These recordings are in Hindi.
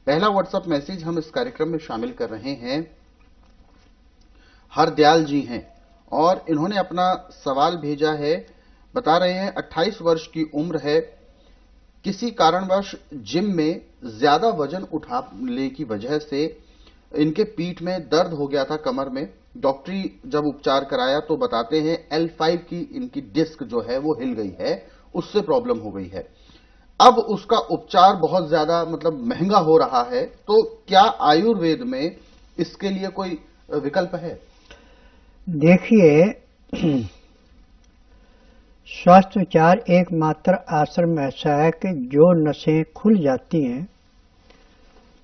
पहला व्हाट्सएप मैसेज हम इस कार्यक्रम में शामिल कर रहे हैं। हरदयाल जी हैं और इन्होंने अपना सवाल भेजा है। बता रहे हैं 28 वर्ष की उम्र है, किसी कारणवश जिम में ज्यादा वजन उठाने की वजह से इनके पीठ में दर्द हो गया था, कमर में। डॉक्टरी जब उपचार कराया तो बताते हैं L5 की इनकी डिस्क जो है वो हिल गई है, उससे प्रॉब्लम हो गई है। अब उसका उपचार बहुत ज्यादा महंगा हो रहा है, तो क्या आयुर्वेद में इसके लिए कोई विकल्प है? देखिए, स्वास्थ्य उपचार एकमात्र आश्रम ऐसा है कि जो नसें खुल जाती हैं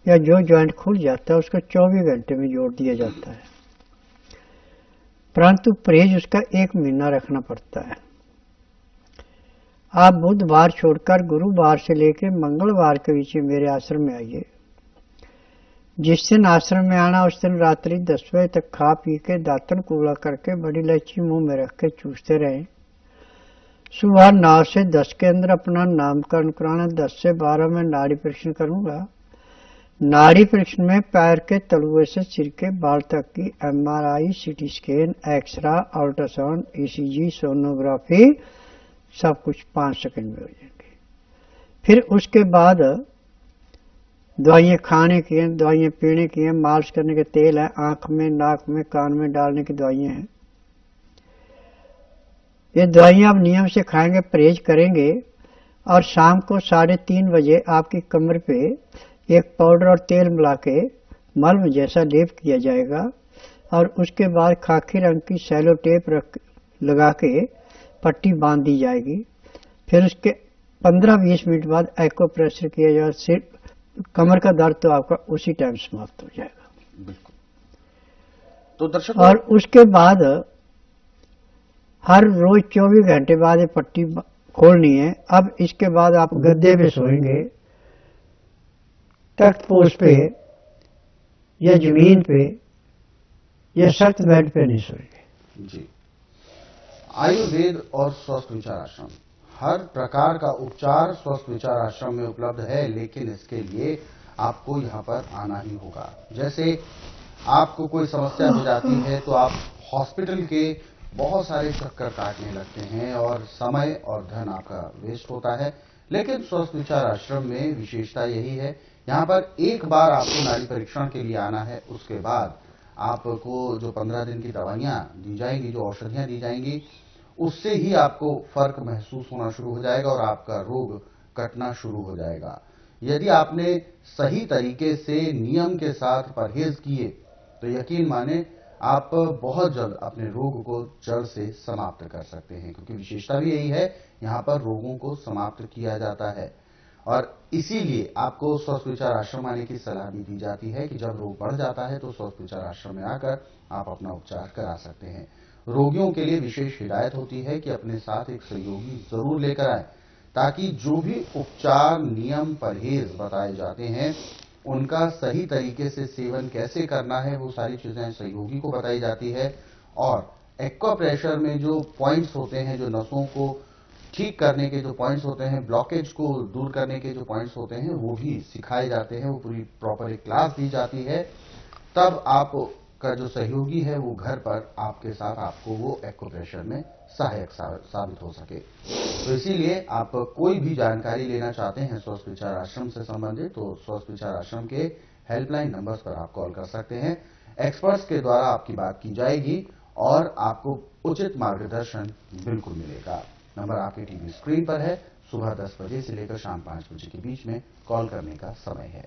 या जो जॉइंट खुल जाता है उसको 24 घंटे में जोड़ दिया जाता है, परंतु परहेज उसका 1 महीना रखना पड़ता है। आप बुधवार छोड़कर गुरुवार से लेकर मंगलवार के बीच में मेरे आश्रम में आइए। जिस दिन आश्रम में आना उस दिन रात्रि 10 बजे तक खा पी के दांतन कूड़ा करके बड़ी इलायची मुंह में रख के चूसते रहें। सुबह 9 से 10 के अंदर अपना नामकरण कराना। 10 से 12 में नाड़ी परीक्षण करूंगा। नाड़ी परीक्षण में पैर के तलुए से सिर के बाल तक की MRI, CT scan, x-ray, ultrasound, ECG, sonography सब कुछ 5 सेकंड में हो जाएंगे। फिर उसके बाद दवाइयाँ खाने की हैं, दवाइयाँ पीने की हैं, मालिश करने के तेल है, आंख में, नाक में, कान में डालने की दवाइयाँ हैं। ये दवाइयाँ आप नियम से खाएंगे, परहेज करेंगे और शाम को 3:30 बजे आपकी कमर पे एक पाउडर और तेल मिला के मलम जैसा लेप किया जाएगा और उसके बाद खाकी रंग की सैलो टेप लगा के पट्टी बांध दी जाएगी। फिर उसके 15-20 मिनट बाद एक्को प्रेशर किया जाएगा। सिर कमर का दर्द तो आपका उसी टाइम समाप्त हो जाएगा। बिल्कुल। तो दर्शक, और उसके बाद हर रोज 24 घंटे बाद ये पट्टी खोलनी है। अब इसके बाद आप गद्दे पे सोएंगे, तख्त पोश पे या जमीन पे या सख्त बेड पे नहीं सोएंगे। जी, आयुर्वेद और स्वस्थ विचार आश्रम, हर प्रकार का उपचार स्वस्थ विचार आश्रम में उपलब्ध है, लेकिन इसके लिए आपको यहाँ पर आना ही होगा। जैसे आपको कोई समस्या हो जाती है तो आप हॉस्पिटल के बहुत सारे चक्कर काटने लगते हैं और समय और धन आपका वेस्ट होता है। लेकिन स्वस्थ विचार आश्रम में विशेषता यही है, यहाँ पर एक बार आपको नाड़ी परीक्षण के लिए आना है, उसके बाद आपको जो 15 दिन की दवाइयाँ दी जाएंगी, जो औषधियाँ दी जाएंगी, उससे ही आपको फर्क महसूस होना शुरू हो जाएगा और आपका रोग कटना शुरू हो जाएगा। यदि आपने सही तरीके से नियम के साथ परहेज किए तो यकीन माने आप बहुत जल्द अपने रोग को जड़ से समाप्त कर सकते हैं, क्योंकि विशेषता भी यही है, यहाँ पर रोगों को समाप्त किया जाता है। और इसीलिए आपको स्वस्थ विचार आश्रम आने की सलाह भी दी जाती है कि जब रोग बढ़ जाता है तो स्वस्थ विचार आश्रम में आकर आप अपना उपचार करा सकते हैं। रोगियों के लिए विशेष हिदायत होती है कि अपने साथ एक सहयोगी जरूर लेकर आए, ताकि जो भी उपचार, नियम, परहेज बताए जाते हैं उनका सही तरीके से सेवन कैसे करना है, वो सारी चीजें सहयोगी को बताई जाती है। और एक्वा प्रेशर में जो पॉइंट्स होते हैं, जो नसों को ठीक करने के जो पॉइंट्स होते हैं, ब्लॉकेज को दूर करने के जो पॉइंट्स होते हैं, वो भी सिखाए जाते हैं। वो पूरी प्रॉपर एक क्लास दी जाती है, तब आपका जो सहयोगी है वो घर पर आपके साथ आपको वो एक्वाप्रेशर में सहायक साबित हो सके। तो इसीलिए आप कोई भी जानकारी लेना चाहते हैं स्वस्थ विचार आश्रम से संबंधित, तो स्वस्थ विचार आश्रम के हेल्पलाइन नंबर्स पर आप कॉल कर सकते हैं। एक्सपर्ट्स के द्वारा आपकी बात की जाएगी और आपको उचित मार्गदर्शन बिल्कुल मिलेगा। नंबर आपके टीवी स्क्रीन पर है। सुबह 10 बजे से लेकर शाम 5 बजे के बीच में कॉल करने का समय है।